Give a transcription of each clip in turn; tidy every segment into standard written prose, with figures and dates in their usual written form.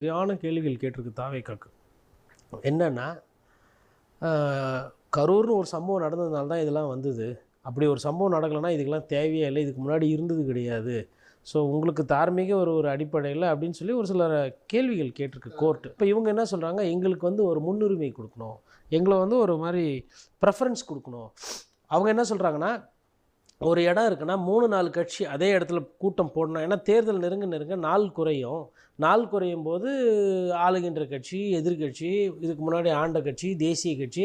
சரியான கேள்விகள் கேட்டிருக்கு தாவேக்காக்கு. என்னன்னா, அ கரூர்னு ஒரு சம்பவம் நடந்ததுனால தான் இதெல்லாம் வந்தது. அப்படி ஒரு சம்பவம் நடக்கலன்னா இதுக்கெல்லாம் தேவையே இல்லை. இதுக்கு முன்னாடி இருந்தது கிடையாது. ஸோ உங்களுக்கு தார்மீக ஒரு அடிப்படையில் அப்படின்னு சொல்லி ஒரு சில கேள்விகள் கேட்டிருக்கு கோர்ட்டு. இப்போ இவங்க என்ன சொல்கிறாங்க, எங்களுக்கு வந்து ஒரு முன்னுரிமை கொடுக்கணும், எங்களை வந்து ஒரு மாதிரி ப்ரெஃபரன்ஸ் கொடுக்கணும். அவங்க என்ன சொல்கிறாங்கன்னா, ஒரு இடம் இருக்குன்னா 3 4 கட்சி அதே இடத்துல கூட்டம் போடணும். ஏன்னா தேர்தல் நெருங்க நாள் குறையும். நாள் குறையும் போது ஆளுகின்ற கட்சி, எதிர்க்கட்சி, இதுக்கு முன்னாடி ஆண்ட கட்சி, தேசிய கட்சி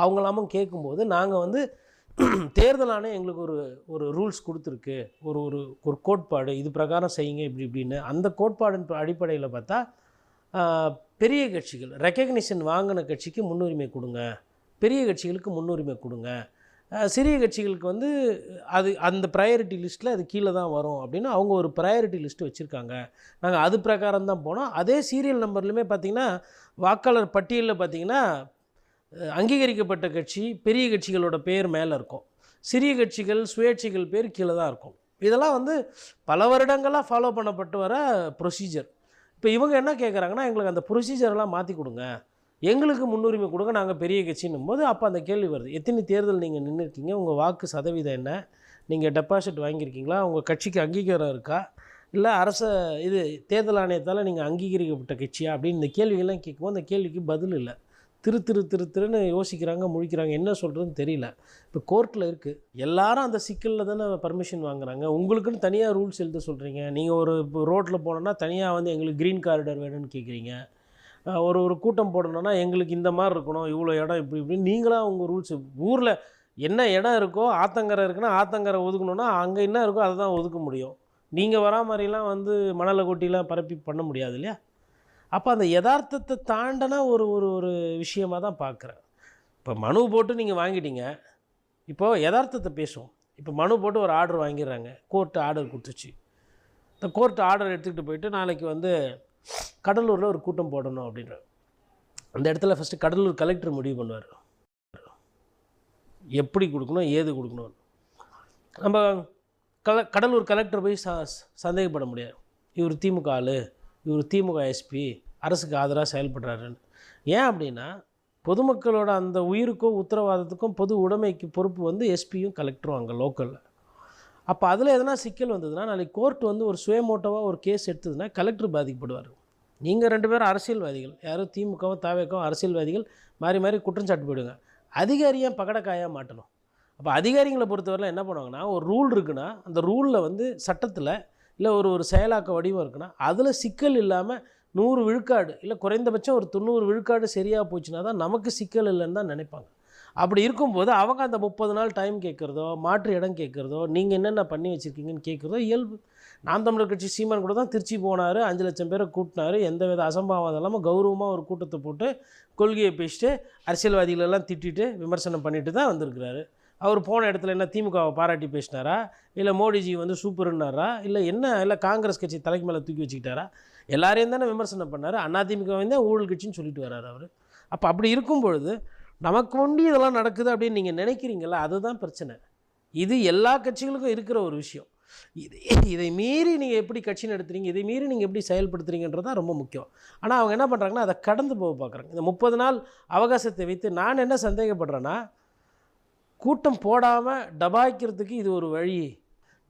அவங்களாமும் கேட்கும்போது நாங்கள் வந்து தேர்தல் ஆணையம் எங்களுக்கு ஒரு ஒரு ரூல்ஸ் கொடுத்துருக்கு, ஒரு ஒரு ஒரு கோட்பாடு, இது பிரகாரம் செய்யுங்க இப்படி இப்படின்னு. அந்த கோட்பாடின் அடிப்படையில் பார்த்தா பெரிய கட்சிகள் ரெக்கக்னிஷன் வாங்கின கட்சிக்கு முன்னுரிமை கொடுங்க, பெரிய கட்சிகளுக்கு முன்னுரிமை கொடுங்க, சிறிய கட்சிகளுக்கு வந்து அது அந்த ப்ரையாரிட்டி லிஸ்ட்டில் அது கீழே தான் வரும் அப்படின்னு அவங்க ஒரு ப்ரையாரிட்டி லிஸ்ட்டு வச்சுருக்காங்க. நாங்கள் அது பிரகாரம் தான் போனோம். அதே சீரியல் நம்பர்லையுமே பார்த்திங்கன்னா வாக்காளர் பட்டியலில் பார்த்திங்கன்னா அங்கீகரிக்கப்பட்ட கட்சி பெரிய கட்சிகளோட பேர் மேலே இருக்கும், சிறிய கட்சிகள் சுயேட்சைகள் பேர் கீழே தான் இருக்கும். இதெல்லாம் வந்து பல வருடங்களாக ஃபாலோ பண்ணப்பட்டு வர ப்ரொசீஜர். இப்போ இவங்க என்ன கேட்குறாங்கன்னா, எங்களுக்கு அந்த ப்ரொசீஜரெல்லாம் மாற்றி கொடுங்க, எங்களுக்கு முன்னுரிமை கொடுங்க, நாங்கள் பெரிய கட்சின்னும் போது அப்போ அந்த கேள்வி வருது, எத்தனை தேர்தல் நீங்கள் நின்றுருக்கீங்க, உங்கள் வாக்கு சதவீதம் என்ன, நீங்கள் டெபாசிட் வாங்கியிருக்கீங்களா, உங்கள் கட்சிக்கு அங்கீகாரம் இருக்கா, இல்லை இது தேர்தல் ஆணையத்தால் நீங்கள் அங்கீகரிக்கப்பட்ட கட்சியா அப்படின்னு இந்த கேள்விகள்லாம் கேட்கும்போது அந்த கேள்விக்கு பதில் இல்லை. திருன்னு யோசிக்கிறாங்க, முழிக்கிறாங்க, என்ன சொல்கிறதுன்னு தெரியல. இப்போ கோர்ட்டில் இருக்குது, எல்லாரும் அந்த சிக்கலில் தானே பர்மிஷன் வாங்குறாங்க. உங்களுக்குன்னு தனியாக ரூல்ஸ் எழுத சொல்கிறீங்க. நீங்கள் ஒரு ரோட்டில் போனோன்னா தனியாக வந்து எங்களுக்கு க்ரீன் காரிடர் வேணும்னு கேட்குறீங்க. ஒரு கூட்டம் போடணுன்னா எங்களுக்கு இந்த மாதிரி இருக்கணும், இவ்வளோ இடம் இப்படி இப்படின்னு நீங்களாக உங்கள் ரூல்ஸு. ஊரில் என்ன இடம் இருக்கோ, ஆத்தங்கரை இருக்குன்னா ஆத்தங்கரை ஒதுக்கணுன்னா அங்கே என்ன இருக்கோ அதை தான் ஒதுக்க முடியும். நீங்கள் வரா மாதிரிலாம் வந்து மணலை கொட்டிலாம் பரப்பி பண்ண முடியாது இல்லையா? அப்போ அந்த யதார்த்தத்தை தாண்டினா ஒரு ஒரு ஒரு விஷயமாக தான் பார்க்குறேன். இப்போ மனு போட்டு நீங்கள் வாங்கிட்டீங்க, இப்போது யதார்த்தத்தை பேசுவோம். இப்போ மனு போட்டு ஒரு ஆர்டர் வாங்கிடுறாங்க, கோர்ட்டு ஆர்டர் கொடுத்துச்சு. இந்த கோர்ட்டு ஆர்டர் எடுத்துக்கிட்டு போயிட்டு நாளைக்கு வந்து கடலூரில் ஒரு கூட்டம் போடணும் அப்படின்ற அந்த இடத்துல ஃபஸ்ட்டு கடலூர் கலெக்டர் முடிவு பண்ணுவார், எப்படி கொடுக்கணும், ஏது கொடுக்கணும். நம்ம கடலூர் கலெக்டர் போய் சந்தேகப்பட முடியாது, இவர் திமுக ஆள், இவர் திமுக எஸ்பி, அரசுக்கு ஆதரவாக செயல்படுறாருன்னு. ஏன் அப்படின்னா பொதுமக்களோட அந்த உயிருக்கோ உத்தரவாதத்துக்கும் பொது உடைமைக்கு பொறுப்பு வந்து எஸ்பியும் கலெக்டரும் அங்கே லோக்கலில். அப்போ அதில் எதனா சிக்கல் வந்ததுன்னா நாளைக்கு கோர்ட் வந்து ஒரு சுயமோட்டோவாக ஒரு கேஸ் எடுத்ததுன்னா கலெக்டர் பாதிக்கப்படுவார். நீங்கள் 2 பேரும் அரசியல்வாதிகள், யாரும் திமுகவும் தாவேக்கவும் அரசியல்வாதிகள், மாறி மாறி குற்றஞ்சாட்டு போயிடுங்க. அதிகாரியாக பகடக்காயாக மாட்டணும். அப்போ அதிகாரிகளை பொறுத்தவரையில் என்ன பண்ணுவாங்கன்னா, ஒரு ரூல் இருக்குன்னா அந்த ரூலில் வந்து சட்டத்தில் இல்லை ஒரு செயலாக்க வடிவம் இருக்குன்னா அதில் சிக்கல் இல்லாமல் 100 விழுக்காடு இல்லை குறைந்தபட்சம் ஒரு 90 விழுக்காடு சரியாக போச்சுன்னா தான் நமக்கு சிக்கல் இல்லைன்னு தான் நினைப்பாங்க. அப்படி இருக்கும்போது அவங்க அந்த 30 நாள் டைம் கேட்குறதோ, மாற்று இடம் கேட்குறதோ, நீங்கள் என்னென்ன பண்ணி வச்சுருக்கீங்கன்னு கேட்குறதோ இயல்பு. நாம் தமிழர் கட்சி சீமான் கூட தான் திருச்சி போனார், 5 லட்சம் பேரை கூட்டினார், எந்த வித அசம்பாவம் இல்லாமல் கௌரவமாக ஒரு கூட்டத்தை போட்டு கொள்கையை பேசிட்டு அரசியல்வாதிகளெல்லாம் திட்டிட்டு விமர்சனம் பண்ணிட்டு தான் வந்திருக்கிறாரு. அவர் போன இடத்துல என்ன திமுகவை பாராட்டி பேசினாரா, இல்லை மோடிஜி வந்து சூப்பருன்னாரா, இல்லை காங்கிரஸ் கட்சி தலைக்கு மேலே தூக்கி வச்சுக்கிட்டாரா? எல்லாரையும் தானே விமர்சனம் பண்ணார். அதிமுகவை தான் ஊழல் கட்சின்னு சொல்லிட்டு வர்றாரு அவர். அப்போ அப்படி இருக்கும் பொழுது நமக்கு ஒண்டி இதெல்லாம் நடக்குது அப்படின்னு நீங்கள் நினைக்கிறீங்களா, அதுதான் பிரச்சனை. இது எல்லா கட்சிகளுக்கும் இருக்கிற ஒரு விஷயம். இதை மீறி நீங்கள் எப்படி கட்சி நடத்துறீங்க, இதை மீறி நீங்கள் எப்படி செயல்படுத்துறீங்கன்றது தான் ரொம்ப முக்கியம். ஆனால் அவங்க என்ன பண்ணுறாங்கன்னா அதை கடந்து போக பார்க்குறாங்க. இந்த 30 நாள் அவகாசத்தை வைத்து நான் என்ன சந்தேகப்படுறேன்னா, கூட்டம் போடாமல் டபாய்க்கிறதுக்கு இது ஒரு வழி.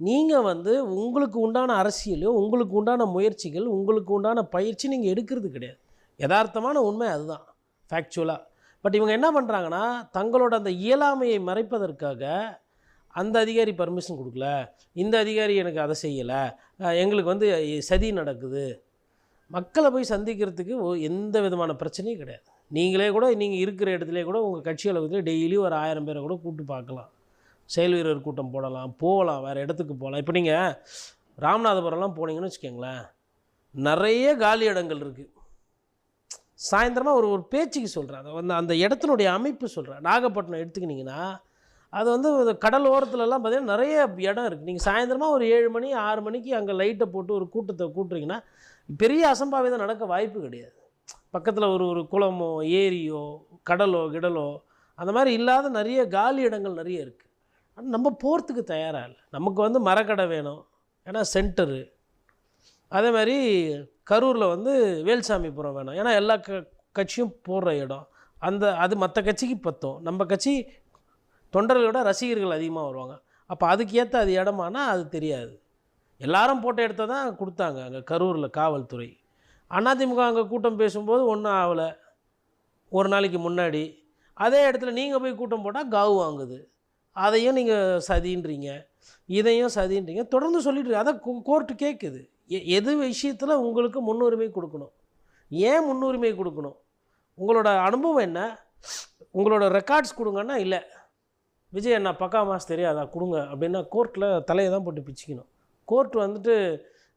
நீங்கள் வந்து உங்களுக்கு உண்டான அரசியலோ, உங்களுக்கு உண்டான முயற்சிகள், உங்களுக்கு உண்டான பயிற்சி நீங்கள் எடுக்கிறது கிடையாது. யதார்த்தமான உண்மை அதுதான், ஃபேக்சுவலாக. பட் இவங்க என்ன பண்ணுறாங்கன்னா, தங்களோட அந்த இயலாமையை மறைப்பதற்காக அந்த அதிகாரி பர்மிஷன் கொடுக்கல, இந்த அதிகாரி எனக்கு அதை செய்யலை, எங்களுக்கு வந்து சதி நடக்குது. மக்களை போய் சந்திக்கிறதுக்கு எந்த விதமான பிரச்சனையும் கிடையாது. நீங்களே கூட நீங்கள் இருக்கிற இடத்துல கூட உங்கள் கட்சி அளவுக்கு டெய்லி ஒரு 1000 பேரை கூட கூப்பிட்டு பார்க்கலாம், செயல் வீரர் கூட்டம் போகலாம், வேறு இடத்துக்கு போகலாம். இப்போ நீங்கள் ராமநாதபுரம்லாம் போனீங்கன்னு வச்சுக்கோங்களேன், நிறைய காலி இடங்கள் இருக்குது. சாயந்தரமாக ஒரு பேச்சுக்கு சொல்கிறேன், அதை வந்து அந்த இடத்தினுடைய அமைப்பு சொல்கிறேன். நாகப்பட்டினம் எடுத்துக்கிட்டிங்கன்னா அது வந்து கடல் ஓரத்துலலாம் பார்த்திங்கன்னா நிறைய இடம் இருக்குது. நீங்கள் சாயந்தரமாக ஒரு 7 மணி 6 மணிக்கு அங்கே லைட்டை போட்டு ஒரு கூட்டத்தை கூட்டுறீங்கன்னா பெரிய அசம்பாவிதம் நடக்க வாய்ப்பு கிடையாது. பக்கத்தில் ஒரு குளமோ ஏரியோ கடலோ அந்த மாதிரி இல்லாத நிறைய காலி இடங்கள் நிறைய இருக்குது. ஆனால் நம்ம போகிறதுக்கு தயாராக இல்லை. நமக்கு வந்து மரக்கடை வேணும், ஏன்னா சென்டரு. அதே மாதிரி கரூரில் வந்து வேல்சாமிபுரம் வேணும். ஏன்னா எல்லா கட்சியும் போடுற இடம். அது மற்ற கட்சிக்கு பத்தும். நம்ம கட்சி தொண்டர்களோட ரசிகர்கள் அதிகமாக வருவாங்க. அப்போ அதுக்கு ஏற்ற அது இடமானா அது தெரியாது. எல்லாரும் போட்ட இடத்த தான் கொடுத்தாங்க அங்கே கரூரில் காவல்துறை. அதிமுக அங்கே கூட்டம் பேசும்போது ஒன்றும் ஆகலை. ஒரு நாளைக்கு முன்னாடி அதே இடத்துல நீங்கள் போய் கூட்டம் போட்டால் காவு வாங்குது. அதையும் நீங்கள் சதின்றீங்க, இதையும் சதின்றீங்க, தொடர்ந்து சொல்லிட்டு அதை கோர்ட்டு கேட்குது. எது விஷயத்தில் உங்களுக்கு முன்னுரிமை கொடுக்கணும், ஏன் முன்னுரிமை கொடுக்கணும், உங்களோட அனுபவம் என்ன, உங்களோட ரெக்கார்ட்ஸ் கொடுங்கன்னா இல்லை விஜய் அண்ணா பக்கா மாஸ் தெரியாதா கொடுங்க அப்படின்னா கோர்ட்டில் தலையை தான் போட்டு பிச்சுக்கணும். கோர்ட் வந்துட்டு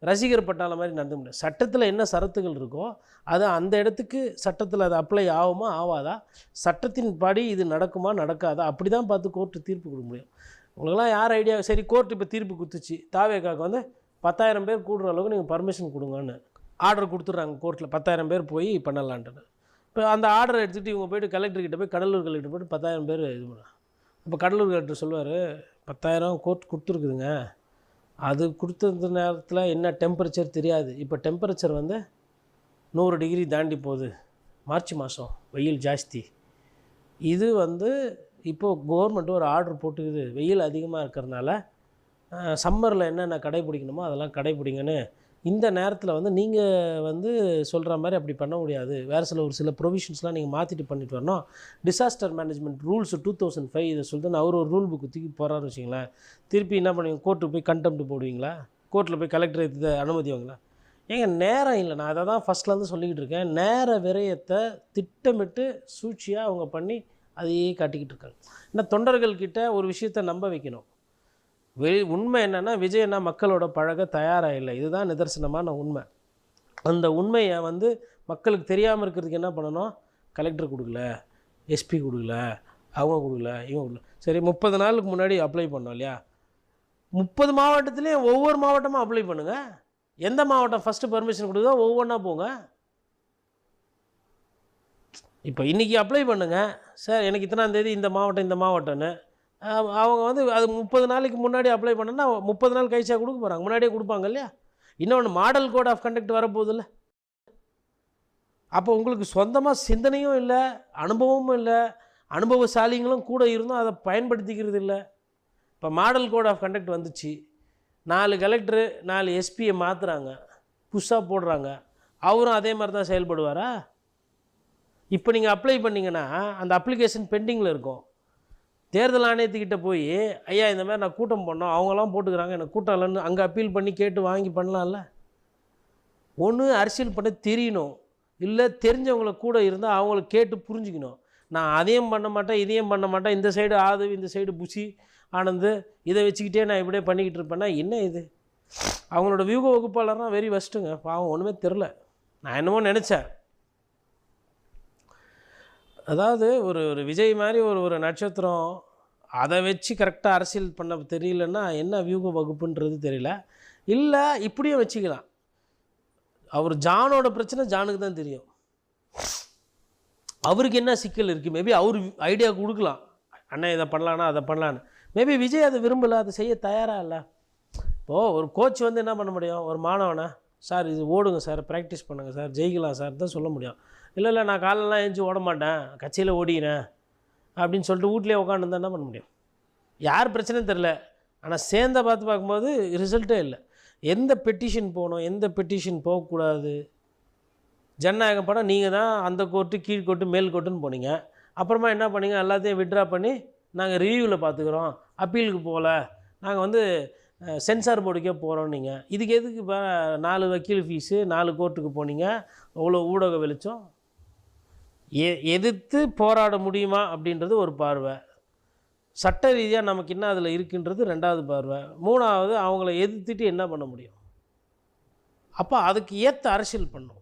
ரசிகர் பட்டாள மாதிரி நடந்து முடியாது. சட்டத்தில் என்ன சரத்துகள் இருக்கோ அது அந்த இடத்துக்கு சட்டத்தில் அது அப்ளை ஆகுமா ஆகாதா, சட்டத்தின் படி இது நடக்குமா நடக்காதா, அப்படி தான் பார்த்து கோர்ட்டு தீர்ப்பு கொடுக்க முடியும். உங்களுக்கெல்லாம் யார் ஐடியா, சரி கோர்ட் இப்போ தீர்ப்பு கொடுத்துச்சு தாவேக்காவுக்கு வந்து 10,000 பேர் கூடுற அளவுக்கு நீங்கள் பர்மிஷன் கொடுங்கன்னு ஆர்டர் கொடுத்துட்றாங்க கோர்ட்டில், 10,000 பேர் போய் பண்ணலான்ட்டு. இப்போ அந்த ஆர்டரை எடுத்துகிட்டு இவங்க போய்ட்டு கலெக்டர்கிட்ட போய் கடலூர் கலெக்டர் போய்ட்டு 10,000 பேர் இது பண்ண. இப்போ கடலூர் கலெக்டர் சொல்லுவார் 10,000 கோர்ட் கொடுத்துருக்குதுங்க, அது கொடுத்த நேரத்தில் என்ன டெம்பரேச்சர் தெரியாது, இப்போ டெம்பரேச்சர் வந்து 100 டிகிரி தாண்டி போகுது, மார்ச் மாதம் வெயில் ஜாஸ்தி, இது வந்து இப்போது கவர்மெண்ட்டு ஒரு ஆர்டர் போட்டுக்குது வெயில் அதிகமாக இருக்கிறதுனால சம்மரில் என்னென்ன கடைப்பிடிக்கணுமோ அதெல்லாம் கடைப்பிடிங்கன்னு. இந்த நேரத்தில் வந்து நீங்கள் வந்து சொல்கிற மாதிரி அப்படி பண்ண முடியாது, வேறு ஒரு சில ப்ரொவிஷன்ஸ்லாம் நீங்கள் மாற்றிட்டு பண்ணிட்டு வரணும். டிசாஸ்டர் மேனேஜ்மெண்ட் ரூல்ஸ் 2005 இதை சொல்லிட்டு அவர் ஒரு ரூல் புக்கு தூக்கி போகிறாருன்னு வச்சிங்களேன், திருப்பி என்ன பண்ணுவீங்க, கோர்ட்டுக்கு போய் கண்டெம்ட் போடுவீங்களா, கோர்ட்டில் போய் கலெக்டர் இதை அனுமதிவாங்களா? ஏங்க நேரம் இல்லை, நான் அதை தான் ஃபஸ்ட்லேருந்து சொல்லிக்கிட்டு இருக்கேன். நேர விரயத்தை திட்டமிட்டு சூழ்ச்சியாக அவங்க பண்ணி அதையே காட்டிக்கிட்டு இருக்காங்க. ஏன்னா தொண்டர்கள்கிட்ட ஒரு விஷயத்தை நம்ப வைக்கணும். உண்மை என்னென்னா விஜய் அண்ணா மக்களோட பழக தயாராக இல்லை, இதுதான் நிதர்சனமான உண்மை. அந்த உண்மையை வந்து மக்களுக்கு தெரியாமல் இருக்கிறதுக்கு என்ன பண்ணணும், கலெக்டர் கொடுக்கல, எஸ்பி கொடுக்கல, அவங்க கொடுக்கல, இவங்க கொடுக்கல. சரி 30 நாளுக்கு முன்னாடி அப்ளை பண்ணோம் இல்லையா, 30 மாவட்டத்துலேயும் ஒவ்வொரு மாவட்டமாக அப்ளை பண்ணுங்கள். எந்த மாவட்டம் ஃபஸ்ட்டு பர்மிஷன் கொடுக்குதோ ஒவ்வொன்றா போங்க. இப்போ இன்றைக்கி அப்ளை பண்ணுங்கள் சார், எனக்கு இத்தனாம் தேதி இந்த மாவட்டம்னு அவங்க வந்து அது 30 நாளைக்கு முன்னாடி அப்ளை பண்ணனா 30 நாள் கழிச்சா கொடுக்க போகிறாங்க, முன்னாடியே கொடுப்பாங்க இல்லையா. இன்னொன்று மாடல் கோட் ஆஃப் கண்டக்ட் வரப்போகுதில்ல, அப்போ உங்களுக்கு சொந்தமாக சிந்தனையும் இல்லை, அனுபவமும் இல்லை, அனுபவசாலிங்களும் கூட இருந்தும் அதை பயன்படுத்திக்கிறது இல்லை. இப்போ மாடல் கோட் ஆஃப் கண்டக்ட் வந்துச்சு, 4 கலெக்டரு 4 எஸ்பியை மாற்றுறாங்க, புதுசாக போடுறாங்க, அவரும் அதே மாதிரி தான் செயல்படுவாரா? இப்போ நீங்கள் அப்ளை பண்ணிங்கன்னா அந்த அப்ளிகேஷன் பெண்டிங்கில் இருக்கும். தேர்தல் ஆணையத்துக்கிட்ட போய் ஐயா இந்த மாதிரி நான் கூட்டம் பண்ணோம், அவங்களாம் போட்டுக்கிறாங்க, எனக்கு கூட்டம் இல்லைன்னு அங்கே அப்பீல் பண்ணி கேட்டு வாங்கி பண்ணலாம்ல. ஒன்று அரசியல் பண்ண தெரியணும், இல்லை தெரிஞ்சவங்கள கூட இருந்தால் அவங்கள கேட்டு புரிஞ்சுக்கணும். நான் அதையும் பண்ண மாட்டேன் இதையும் பண்ண மாட்டேன், இந்த சைடு ஆதவி இந்த சைடு புஷி ஆனந்து இதை வச்சுக்கிட்டே நான் இப்படியே பண்ணிக்கிட்டு இருப்பேன்னா என்ன இது? அவங்களோட வியூக வகுப்பாளர்னால் வெரி ஃபஸ்ட்டுங்க, பாவம் ஒன்றுமே தெரில. நான் என்னமோ நினச்சேன், அதாவது ஒரு விஜய் மாதிரி ஒரு நட்சத்திரம் அதை வச்சு கரெக்டாக அரசியல் பண்ண தெரியலன்னா என்ன வியூக வகுப்புன்றது தெரியல. இல்லை இப்படியும் வச்சுக்கலாம், அவர் ஜானோட பிரச்சனை ஜானுக்கு தான் தெரியும், அவருக்கு என்ன சிக்கல் இருக்குது, மேபி அவர் ஐடியா கொடுக்கலாம், அண்ணன் இதை பண்ணலான்னா அதை பண்ணலான்னு. மேபி விஜய் அதை விரும்பலை, அதை செய்ய தயாராக இல்லை. இப்போது ஒரு கோச் வந்து என்ன பண்ண முடியும், ஒரு மாணவனை சார் இது ஓடுங்க சார், ப்ராக்டிஸ் பண்ணுங்கள் சார், ஜெயிக்கலாம் சார் தான் சொல்ல முடியும். இல்லை நான் காலெல்லாம் எழுந்து ஓட மாட்டேன், கட்சியில் ஓடிக்கிறேன் அப்படின்னு சொல்லிட்டு வீட்லேயே உட்காந்துருந்தா என்ன பண்ண முடியும்? யார் பிரச்சனையும் தெரில, ஆனால் சேர்ந்த பார்க்கும்போது ரிசல்ட்டே இல்லை. எந்த பெட்டிஷன் போகணும், எந்த பெட்டிஷன் போகக்கூடாது, ஜனநாயகம் படம் நீங்கள் தான் அந்த கோர்ட்டு கீழ்கோர்ட்டு மேல் கோர்ட்டுன்னு போனீங்க, அப்புறமா என்ன பண்ணீங்க, எல்லாத்தையும் விட்ரா பண்ணி நாங்கள் ரிவ்யூவில் பார்த்துக்குறோம், அப்பீலுக்கு போகல, நாங்கள் வந்து சென்சார் போர்டுக்கே போகிறோம். நீங்கள் இதுக்கு எதுக்கு 4 வக்கீல் ஃபீஸு, 4 கோர்ட்டுக்கு போனீங்க, அவ்வளோ ஊடக வெளிச்சம், எதிர்த்து போராட முடியுமா அப்படின்றது ஒரு பார்வை, சட்ட ரீதியாக நமக்கு என்ன அதில் இருக்குன்றது 2வது பார்வை, 3வது அவங்கள எதிர்த்துட்டு என்ன பண்ண முடியும். அப்போ அதுக்கு ஏற்ற அரசியல் பண்ணும்.